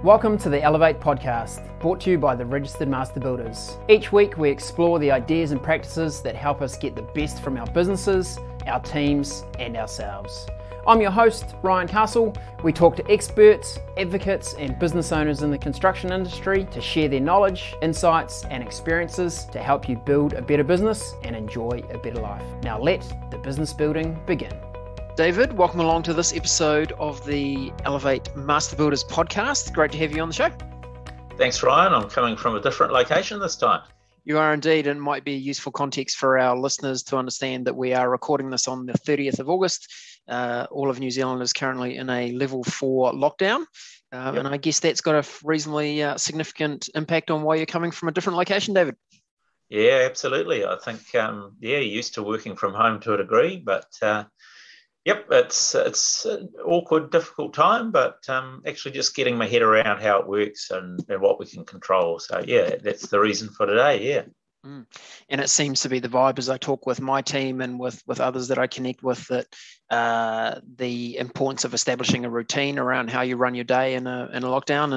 Welcome to the Elevate podcast, brought to you by the Registered Master Builders. Each week we explore the ideas and practices that help us get the best from our businesses, our teams and ourselves. I'm your host, Ryan Castle. We talk to experts, advocates and business owners in the construction industry to share their knowledge, insights and experiences to help you build a better business and enjoy a better life. Now let the business building begin. David, welcome along to this episode of the Elevate Master Builders podcast. Great to have you on the show. Thanks, Ryan. I'm coming from a different location this time. You are indeed, and it might be useful context for our listeners to understand that we are recording this on the 30th of August. All of New Zealand is currently in a level 4 lockdown. And I guess that's got a reasonably significant impact on why you're coming from a different location, David. Yeah, absolutely. I think, used to working from home to a degree, but it's an awkward, difficult time, but actually just getting my head around how it works and what we can control. So, that's the reason for today, yeah. And it seems to be the vibe as I talk with my team and with others that I connect with, that the importance of establishing a routine around how you run your day in a lockdown.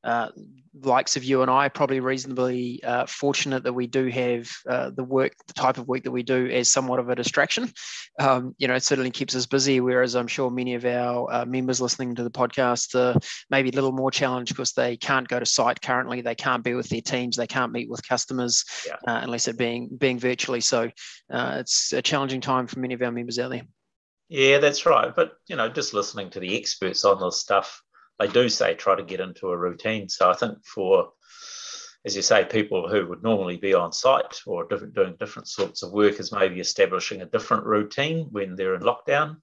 And likes of you and I are probably reasonably fortunate that we do have the type of work that we do as somewhat of a distraction. It certainly keeps us busy, whereas I'm sure many of our members listening to the podcast are maybe a little more challenged because they can't go to site currently, they can't be with their teams, they can't meet with customers unless it being virtually. So it's a challenging time for many of our members out there. Yeah, that's right. But, just listening to the experts on this stuff, they do say try to get into a routine. So I think for, as you say, people who would normally be on site or doing different sorts of work is maybe establishing a different routine when they're in lockdown.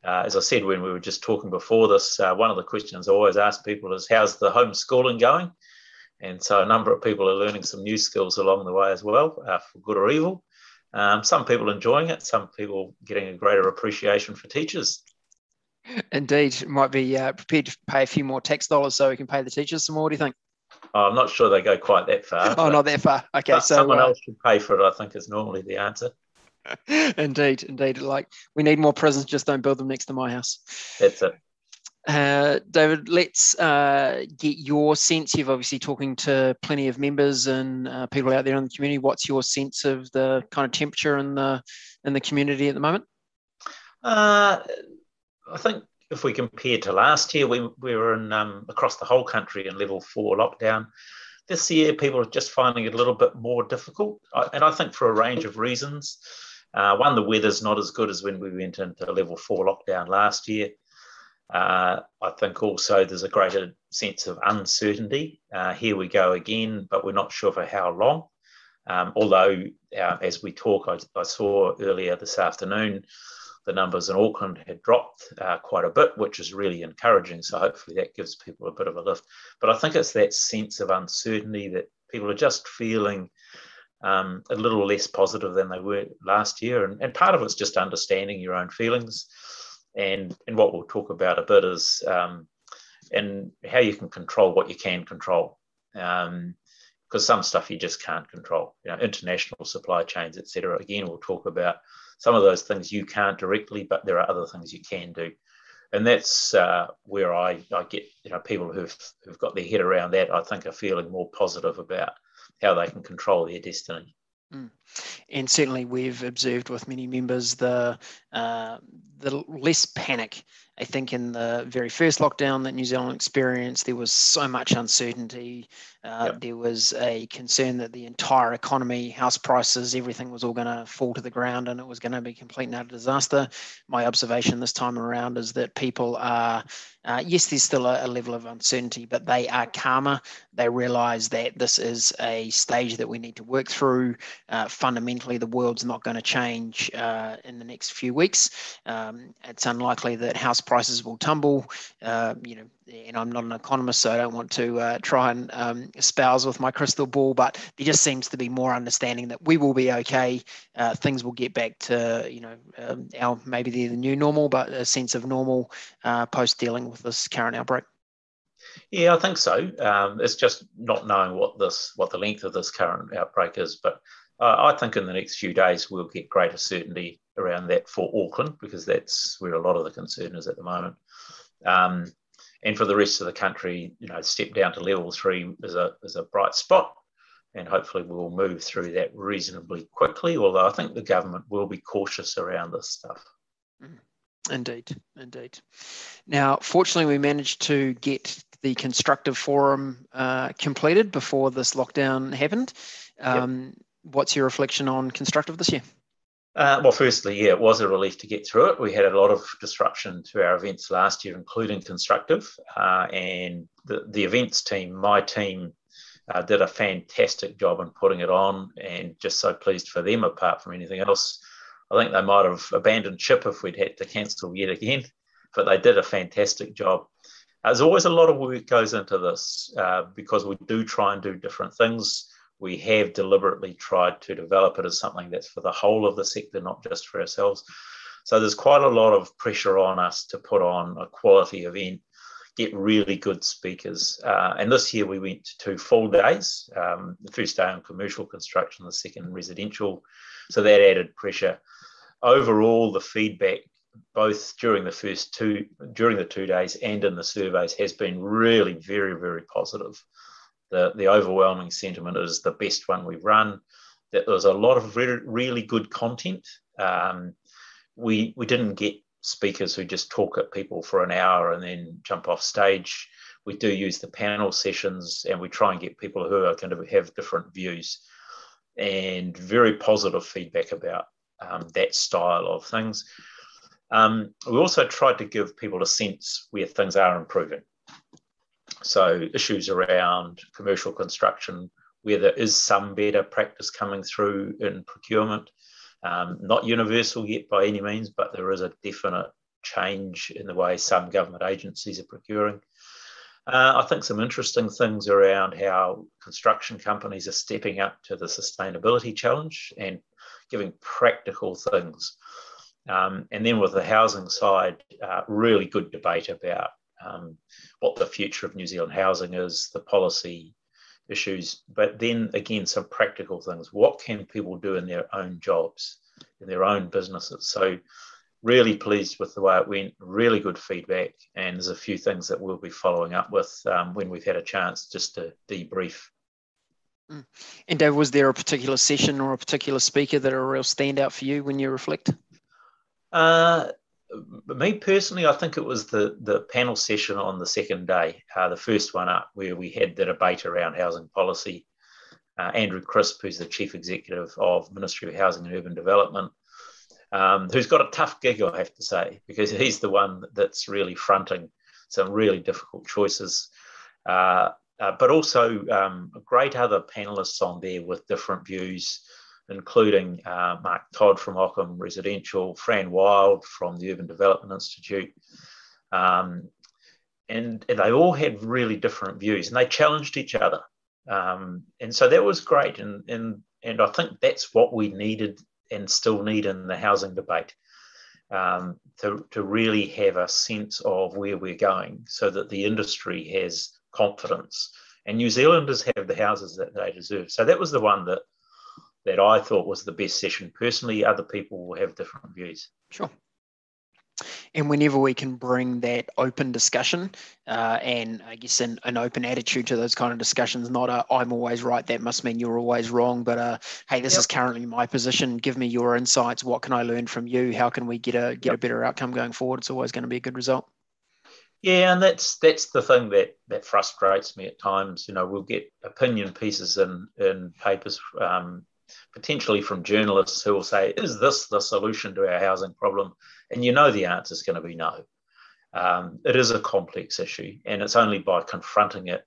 As I said, when we were just talking before this, one of the questions I always ask people is, how's the homeschooling going? And so a number of people are learning some new skills along the way as well, for good or evil. Some people enjoying it, some people getting a greater appreciation for teachers. Indeed, might be prepared to pay a few more tax dollars so we can pay the teachers some more. What do you think? Oh, I'm not sure they go quite that far. Oh, not that far. Okay, so someone else should pay for it, I think, is normally the answer. Indeed. Like, we need more prisons, just don't build them next to my house. That's it. David, let's get your sense. You've obviously talking to plenty of members and people out there in the community. What's your sense of the kind of temperature in the community at the moment? I think if we compare to last year, we were in across the whole country in level 4 lockdown. This year, people are just finding it a little bit more difficult, and I think for a range of reasons. One, the weather's not as good as when we went into level 4 lockdown last year. I think also there's a greater sense of uncertainty. Here we go again, but we're not sure for how long. Although, as we talk, I saw earlier this afternoon, the numbers in Auckland had dropped quite a bit, which is really encouraging. So hopefully that gives people a bit of a lift. But I think it's that sense of uncertainty that people are just feeling a little less positive than they were last year. And part of it's just understanding your own feelings. And what we'll talk about a bit is and how you can control what you can control. Because some stuff you just can't control, international supply chains, etc. Again, we'll talk about some of those things you can't directly, but there are other things you can do. And that's where I get, people who've got their head around that, I think are feeling more positive about how they can control their destiny. And certainly we've observed with many members the less panic. I think in the very first lockdown that New Zealand experienced, there was so much uncertainty. There was a concern that the entire economy, house prices, everything was all going to fall to the ground and it was going to be a complete and utter disaster. My observation this time around is that people are, yes, there's still a level of uncertainty, but they are calmer. They realise that this is a stage that we need to work through. Fundamentally, the world's not going to change in the next few weeks. It's unlikely that house prices will tumble. And I'm not an economist, so I don't want to try and espouse with my crystal ball, but there just seems to be more understanding that we will be okay. Things will get back to, maybe they're the new normal, but a sense of normal post dealing with this current outbreak. Yeah, I think so. It's just not knowing what the length of this current outbreak is, but I think in the next few days we'll get greater certainty around that for Auckland, because that's where a lot of the concern is at the moment. And for the rest of the country, step down to level 3 is a bright spot. And hopefully we'll move through that reasonably quickly, although I think the government will be cautious around this stuff. Indeed. Now, fortunately, we managed to get the Constructive Forum completed before this lockdown happened. What's your reflection on Constructive this year? Well, firstly, it was a relief to get through it. We had a lot of disruption to our events last year, including Constructive, and the events team, my team, did a fantastic job in putting it on, and just so pleased for them. Apart from anything else, I think they might have abandoned ship if we'd had to cancel yet again, but they did a fantastic job. There's always a lot of work goes into this because we do try and do different things. We have deliberately tried to develop it as something that's for the whole of the sector, not just for ourselves. So there's quite a lot of pressure on us to put on a quality event, get really good speakers. And this year we went to 2 full days, the first day on commercial construction, the second residential. So that added pressure. Overall, the feedback, both during the 2 days and in the surveys, has been really very, very positive. The overwhelming sentiment is the best one we've run. That there's a lot of really good content. We didn't get speakers who just talk at people for an hour and then jump off stage. We do use the panel sessions, and we try and get people who are going to have different views, and very positive feedback about that style of things. We also tried to give people a sense where things are improving. So issues around commercial construction, where there is some better practice coming through in procurement. Not universal yet by any means, but there is a definite change in the way some government agencies are procuring. I think some interesting things around how construction companies are stepping up to the sustainability challenge and giving practical things. And then with the housing side, really good debate about what the future of New Zealand housing is, the policy issues, but then again, some practical things. What can people do in their own jobs, in their own businesses? So really pleased with the way it went, really good feedback, and there's a few things that we'll be following up with when we've had a chance just to debrief. And Dave, was there a particular session or a particular speaker that are a real standout for you when you reflect? Me personally, I think it was the panel session on the second day, the first one up, where we had the debate around housing policy. Andrew Crisp, who's the Chief Executive of Ministry of Housing and Urban Development, who's got a tough gig, I have to say, because he's the one that's really fronting some really difficult choices. But also great other panellists on there with different views, including Mark Todd from Ockham Residential, Fran Wild from the Urban Development Institute. And they all had really different views, and they challenged each other. And so that was great. And I think that's what we needed and still need in the housing debate, to really have a sense of where we're going so that the industry has confidence and New Zealanders have the houses that they deserve. So that was the one that I thought was the best session. Personally, other people will have different views. Sure. And whenever we can bring that open discussion and I guess an open attitude to those kind of discussions, not a I'm always right, that must mean you're always wrong, but hey, this is currently my position, give me your insights, what can I learn from you, how can we get a better outcome going forward? It's always going to be a good result. Yeah, and that's the thing that frustrates me at times. We'll get opinion pieces in papers, potentially from journalists who will say, is this the solution to our housing problem? And the answer is going to be no. It is a complex issue, and it's only by confronting it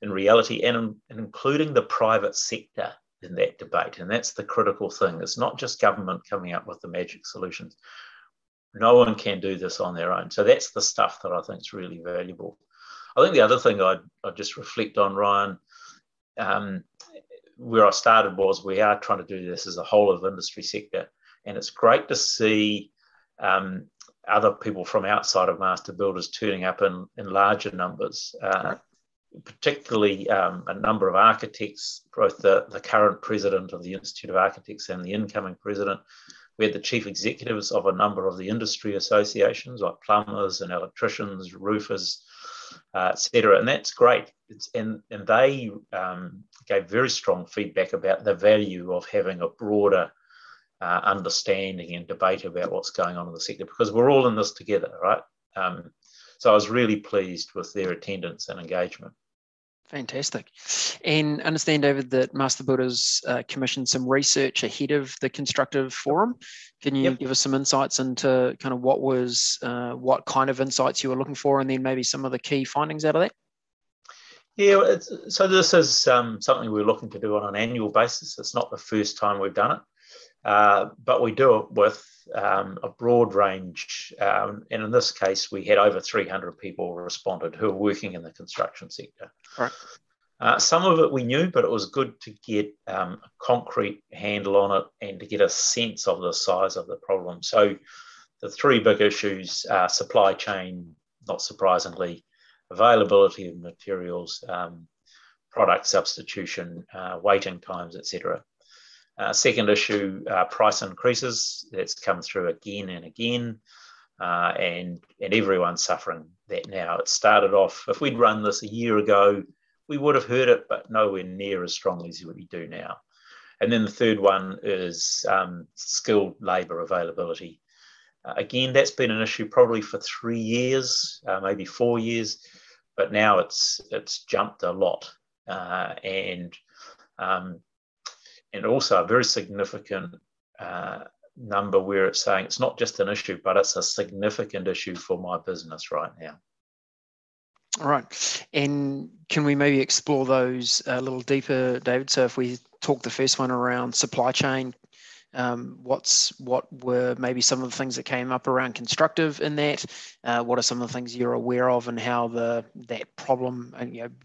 in reality and including the private sector in that debate. And that's the critical thing. It's not just government coming up with the magic solutions. No one can do this on their own. So that's the stuff that I think is really valuable. I think the other thing I'd just reflect on, Ryan, where I started was we are trying to do this as a whole of industry sector. And it's great to see other people from outside of master builders turning up in larger numbers, particularly a number of architects, both the current president of the Institute of Architects and the incoming president. We had the chief executives of a number of the industry associations like plumbers and electricians, roofers, etc. And that's great. And they gave very strong feedback about the value of having a broader understanding and debate about what's going on in the sector, because we're all in this together, right? So I was really pleased with their attendance and engagement. Fantastic. And understand, David, that Master Builders commissioned some research ahead of the Constructive Forum. Can you give us some insights into kind of what kind of insights you were looking for, and then maybe some of the key findings out of that? Yeah, so this is something we're looking to do on an annual basis. It's not the first time we've done it, but we do it with a broad range. And in this case, we had over 300 people responded who are working in the construction sector. Right. Some of it we knew, but it was good to get a concrete handle on it and to get a sense of the size of the problem. So the three big issues are supply chain, not surprisingly, availability of materials, product substitution, waiting times, etc. Second issue, price increases. That's come through again and again, and everyone's suffering that now. It started off, if we'd run this a year ago, we would have heard it, but nowhere near as strongly as we do now. And then the third one is skilled labour availability. Again, that's been an issue probably for 3 years, maybe 4 years, but now it's jumped a lot, and also a very significant number where it's saying it's not just an issue, but it's a significant issue for my business right now. All right. And can we maybe explore those a little deeper, David? So if we talk the first one around supply chain, what were maybe some of the things that came up around Constructive in that? What are some of the things you're aware of, and how that problem,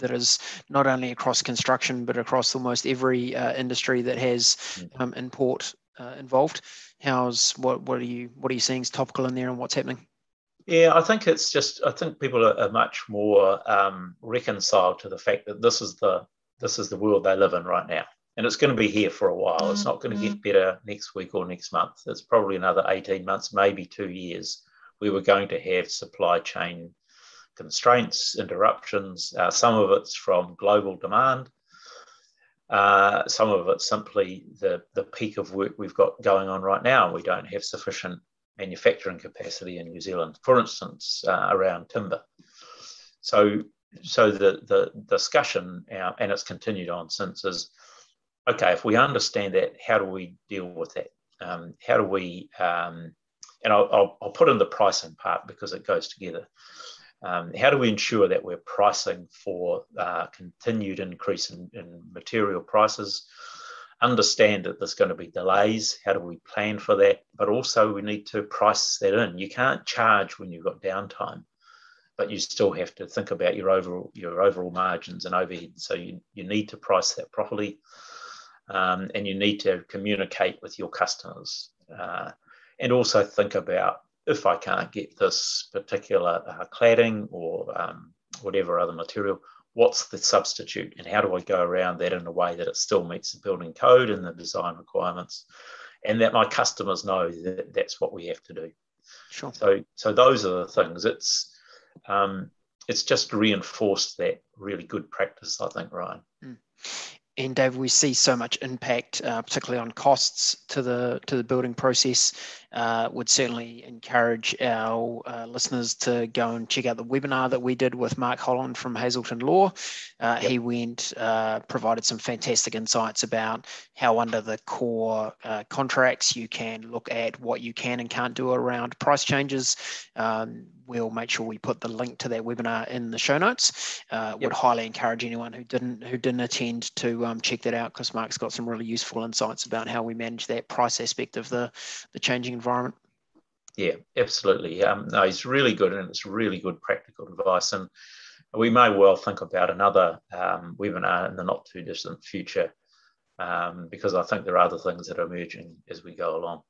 that is not only across construction but across almost every industry that has import involved? What are you seeing is topical in there, and what's happening? Yeah, I think people are much more reconciled to the fact that this is the world they live in right now. And it's going to be here for a while. It's not going to get better next week or next month. It's probably another 18 months, maybe 2 years. We were going to have supply chain constraints, interruptions. Some of it's from global demand. Some of it's simply the peak of work we've got going on right now. We don't have sufficient manufacturing capacity in New Zealand, for instance, around timber. So the discussion, and it's continued on since, is, okay, if we understand that, how do we deal with that? How do we, and I'll put in the pricing part because it goes together. How do we ensure that we're pricing for continued increase in material prices? Understand that there's going to be delays. How do we plan for that? But also we need to price that in. You can't charge when you've got downtime, but you still have to think about your overall margins and overhead. So you need to price that properly. And you need to communicate with your customers, and also think about, if I can't get this particular cladding or whatever other material, what's the substitute, and how do I go around that in a way that it still meets the building code and the design requirements, and that my customers know that that's what we have to do. Sure. So those are the things. It's just reinforced that really good practice, I think, Ryan. And Dave, we see so much impact, particularly on costs to the building process. Would certainly encourage our listeners to go and check out the webinar that we did with Mark Holland from Hazelton Law. He provided some fantastic insights about how under the core contracts you can look at what you can and can't do around price changes. We'll make sure we put the link to that webinar in the show notes. Would highly encourage anyone who didn't attend to check that out, because Mark's got some really useful insights about how we manage that price aspect of the changing environment. Yeah, absolutely. No, he's really good, and it's really good practical advice. And we may well think about another webinar in the not too distant future, because I think there are other things that are emerging as we go along.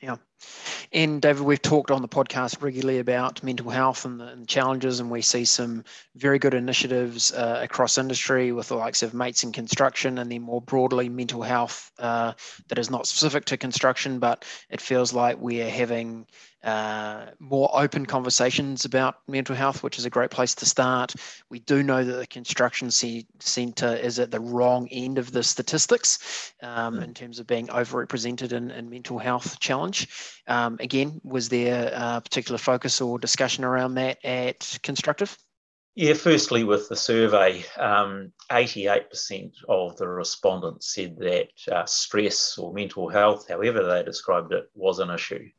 Yeah. And David, we've talked on the podcast regularly about mental health and the challenges, and we see some very good initiatives across industry with the likes of Mates in Construction, and then more broadly mental health that is not specific to construction, but it feels like we're having more open conversations about mental health, which is a great place to start. We do know that the construction centre is at the wrong end of the statistics in terms of being overrepresented in mental health challenge. Again, was there a particular focus or discussion around that at Constructive? Yeah, firstly, with the survey, 88% of the respondents said that stress or mental health, however they described it, was an issue.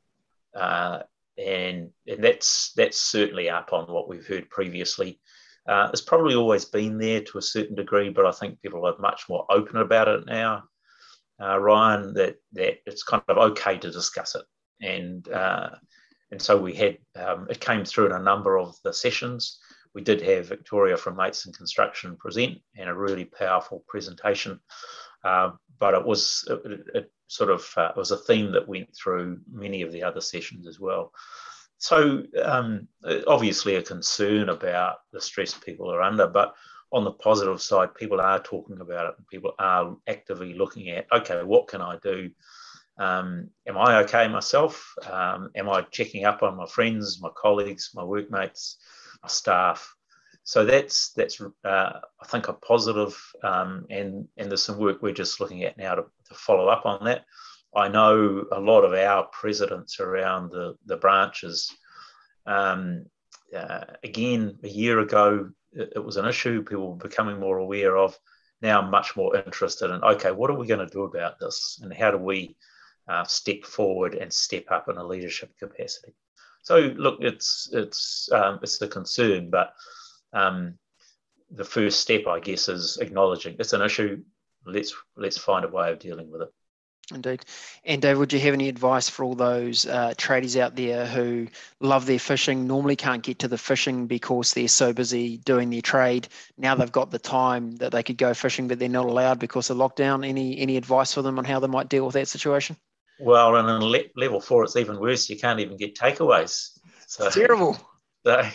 And that's certainly up on what we've heard previously. It's probably always been there to a certain degree, but I think people are much more open about it now, Ryan, that it's kind of okay to discuss it. And so we had, it came through in a number of the sessions. We did have Victoria from Mates in Construction present, and a really powerful presentation. But it was it was a theme that went through many of the other sessions as well. So obviously a concern about the stress people are under, but on the positive side, people are talking about it, and people are actively looking at, okay, what can I do? Am I okay myself? Am I checking up on my friends, my colleagues, my workmates, my staff? So that's I think a positive, and there's some work we're just looking at now to follow up on that. I know a lot of our presidents around the branches, again, a year ago, it was an issue people were becoming more aware of. Now I'm much more interested in, okay, what are we going to do about this? And how do we step forward and step up in a leadership capacity? So look, it's a concern, but the first step, I guess, is acknowledging it's an issue. Let's find a way of dealing with it. Indeed. And Dave, would you have any advice for all those tradies out there who love their fishing, normally can't get to the fishing because they're so busy doing their trade? Now they've got the time that they could go fishing, but they're not allowed because of lockdown. Any advice for them on how they might deal with that situation? Well, and in level 4, it's even worse. You can't even get takeaways. So, it's terrible. So,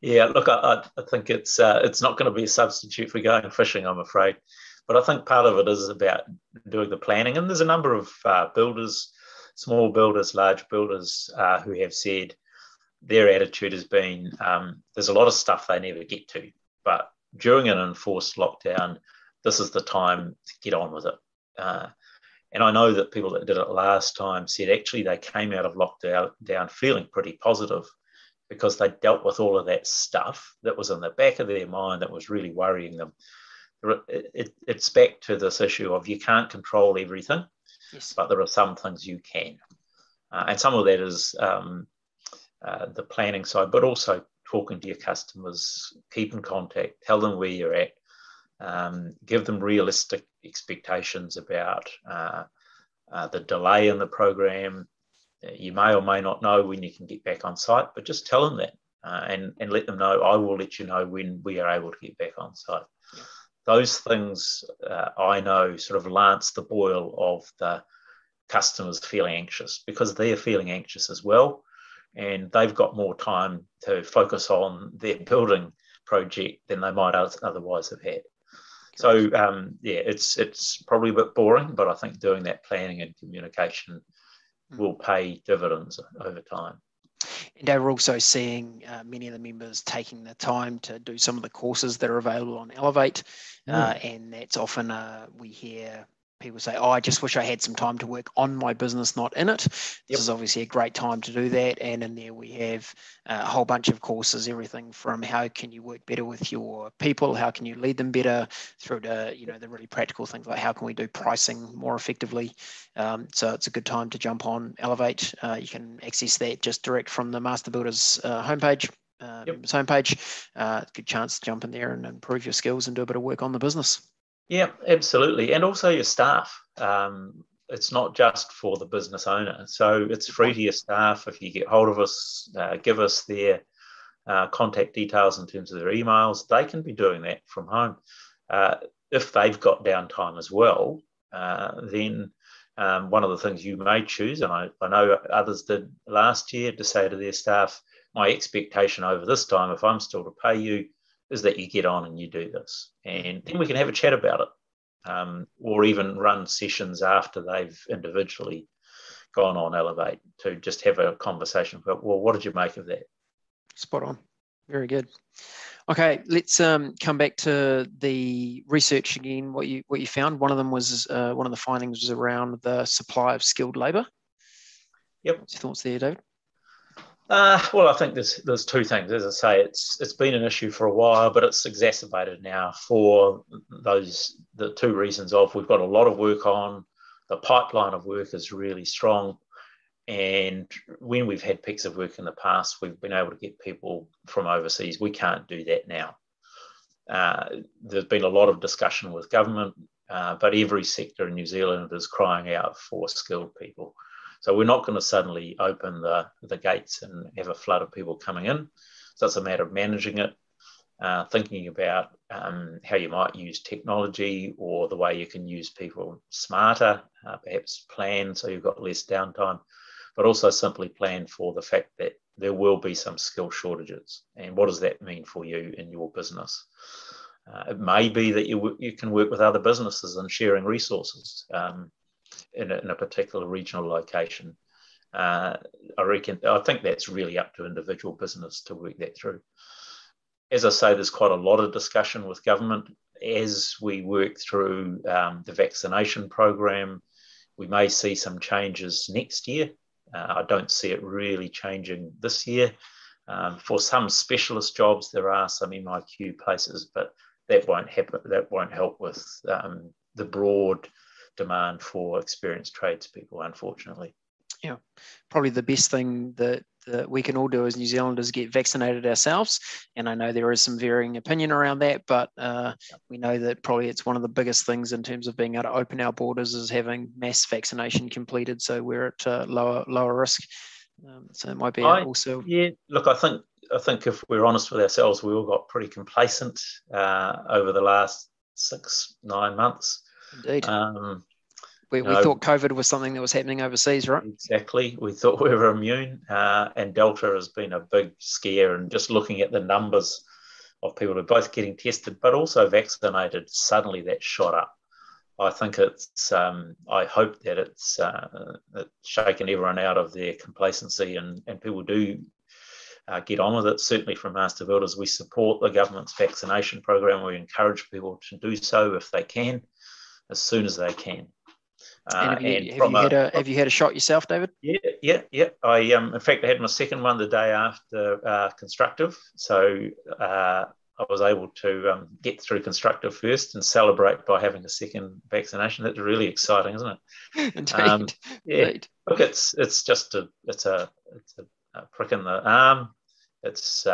yeah, look, I think it's not going to be a substitute for going fishing, I'm afraid. But I think part of it is about doing the planning. And there's a number of builders, small builders, large builders, who have said their attitude has been there's a lot of stuff they never get to. But during an enforced lockdown, this is the time to get on with it. And I know that people that did it last time said actually they came out of lockdown feeling pretty positive, because they dealt with all of that stuff that was in the back of their mind that was really worrying them. It's back to this issue of you can't control everything, yes, but there are some things you can. And some of that is the planning side, but also talking to your customers, keep in contact, tell them where you're at, give them realistic expectations about the delay in the program. You may or may not know when you can get back on site, but just tell them that and let them know, I will let you know when we are able to get back on site. Yeah. Those things I know sort of lance the boil of the customers feeling anxious, because they're feeling anxious as well, and they've got more time to focus on their building project than they might otherwise have had. So yeah, it's probably a bit boring, but I think doing that planning and communication will pay dividends over time. And we're also seeing many of the members taking the time to do some of the courses that are available on Elevate, and that's often we hear people say, oh, I just wish I had some time to work on my business, not in it. This is obviously a great time to do that. And in there we have a whole bunch of courses, everything from how can you work better with your people, how can you lead them better, through to, the really practical things like how can we do pricing more effectively. So it's a good time to jump on Elevate. You can access that just direct from the Master Builders homepage. Homepage. Good chance to jump in there and improve your skills and do a bit of work on the business. Yeah, absolutely. And also your staff. It's not just for the business owner. So it's free to your staff. If you get hold of us, give us their contact details in terms of their emails. They can be doing that from home. If they've got downtime as well, then one of the things you may choose, and I know others did last year, to say to their staff, my expectation over this time, if I'm still to pay you, is that you get on and you do this. And then we can have a chat about it, or even run sessions after they've individually gone on Elevate to just have a conversation about, well, what did you make of that? Spot on. Very good. Okay, let's come back to the research again. What you found. One of them was one of the findings was around the supply of skilled labour. Yep. What's your thoughts there, David? Well, I think there's two things. As I say, it's been an issue for a while, but it's exacerbated now for the two reasons of we've got a lot of work on, the pipeline of work is really strong, and when we've had peaks of work in the past, we've been able to get people from overseas. We can't do that now. There's been a lot of discussion with government, but every sector in New Zealand is crying out for skilled people. So we're not going to suddenly open the gates and have a flood of people coming in. So it's a matter of managing it, thinking about how you might use technology or the way you can use people smarter, perhaps plan so you've got less downtime, but also simply plan for the fact that there will be some skill shortages. And what does that mean for you in your business? It may be that you can work with other businesses and sharing resources. In a particular regional location. I think that's really up to individual business to work that through. As I say, there's quite a lot of discussion with government as we work through the vaccination program. We may see some changes next year. I don't see it really changing this year. For some specialist jobs, there are some MIQ places, but that won't happen. That won't help with the broad demand for experienced tradespeople, unfortunately. Yeah, probably the best thing that we can all do as New Zealanders is get vaccinated ourselves. And I know there is some varying opinion around that, but we know that probably it's one of the biggest things in terms of being able to open our borders is having mass vaccination completed, so we're at lower risk. So it might be also. Yeah, look, I think if we're honest with ourselves, we all got pretty complacent over the last 6-9 months. Indeed. We thought COVID was something that was happening overseas, right? Exactly. We thought we were immune, and Delta has been a big scare. And just looking at the numbers of people who are both getting tested but also vaccinated, suddenly that shot up. I think I hope that it's shaken everyone out of their complacency and people do get on with it. Certainly from Master Builders, we support the government's vaccination program. We encourage people to do so if they can, as soon as they can. Have you had a shot yourself, David? Yeah. I in fact I had my second one the day after Constructive, so I was able to get through Constructive first and celebrate by having a second vaccination. That's really exciting, isn't it? Indeed. Yeah. Indeed. Look, it's just a prick in the arm. It's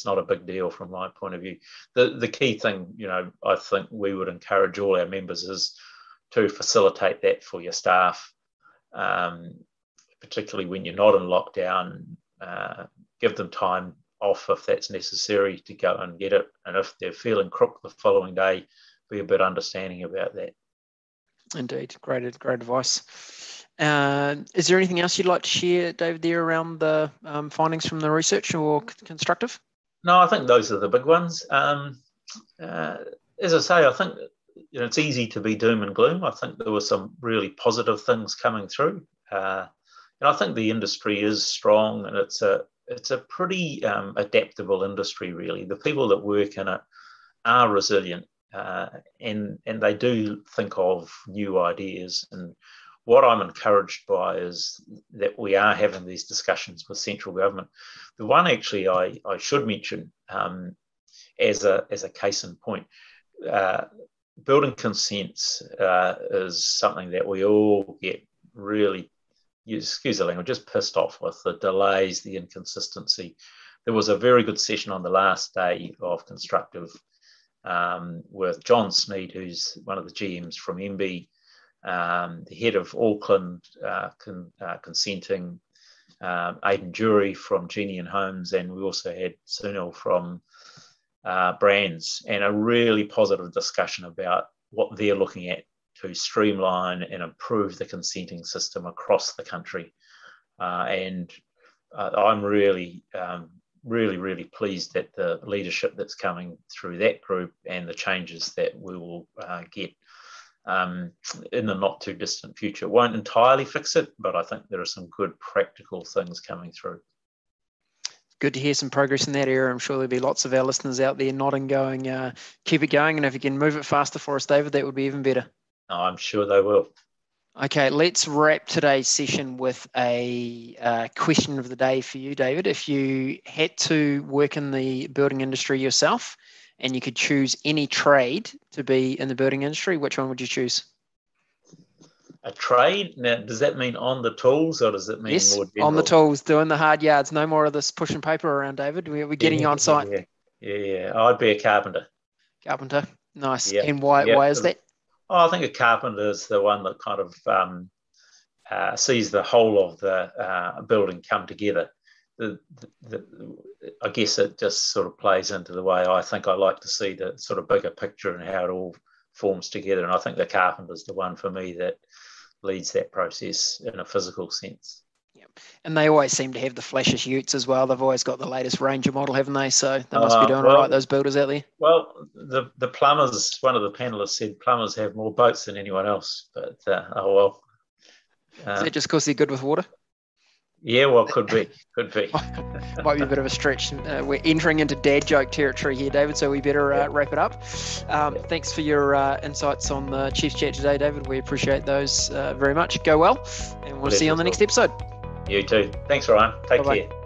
not a big deal from my point of view. The key thing, I think we would encourage all our members is to facilitate that for your staff, particularly when you're not in lockdown. Give them time off if that's necessary to go and get it. And if they're feeling crook the following day, be a bit understanding about that. Indeed. Great advice. Is there anything else you'd like to share, David, there around the findings from the research or Constructive? No, I think those are the big ones. As I say, I think it's easy to be doom and gloom. I think there were some really positive things coming through. And I think the industry is strong, and it's a pretty adaptable industry, really. The people that work in it are resilient, and they do think of new ideas. And what I'm encouraged by is that we are having these discussions with central government. The one actually I should mention as a case in point, building consents is something that we all get really, excuse the language, just pissed off with, the delays, the inconsistency. There was a very good session on the last day of Constructive with John Smead, who's one of the GMs from MBE, the head of Auckland consenting, Aidan Jury from Genie and Homes, and we also had Sunil from Brands, and a really positive discussion about what they're looking at to streamline and improve the consenting system across the country. And I'm really pleased at the leadership that's coming through that group and the changes that we will get in the not too distant future. It won't entirely fix it, but I think there are some good practical things coming through. Good to hear some progress in that area. I'm sure there'll be lots of our listeners out there nodding, going, keep it going. And if you can move it faster for us, David, that would be even better. Oh, I'm sure they will. Okay, let's wrap today's session with a question of the day for you, David. If you had to work in the building industry yourself and you could choose any trade to be in the building industry, which one would you choose? A trade? Now, does that mean on the tools, or does it mean more general? On the tools, doing the hard yards. No more of this pushing paper around, David. We're getting you on site. Yeah. I'd be a carpenter. Carpenter, nice. Yeah. And why is that? I think a carpenter is the one that kind of sees the whole of the building come together. I guess it just sort of plays into the way I think I like to see the sort of bigger picture and how it all forms together. And I think the carpenter is the one for me that leads that process in a physical sense. Yeah. And they always seem to have the flashiest utes as well. They've always got the latest Ranger model, haven't they? So they must be doing all right, those builders out there. Well, the plumbers, one of the panelists said plumbers have more boats than anyone else. But, oh well. Is that just because they're good with water? Yeah, well, could be. Might be a bit of a stretch. We're entering into dad joke territory here, David, so we better wrap it up. Thanks for your insights on the Chiefs Chat today, David. We appreciate those very much. Go well, and we'll see you on the next episode. You too. Thanks, Ryan. Take care.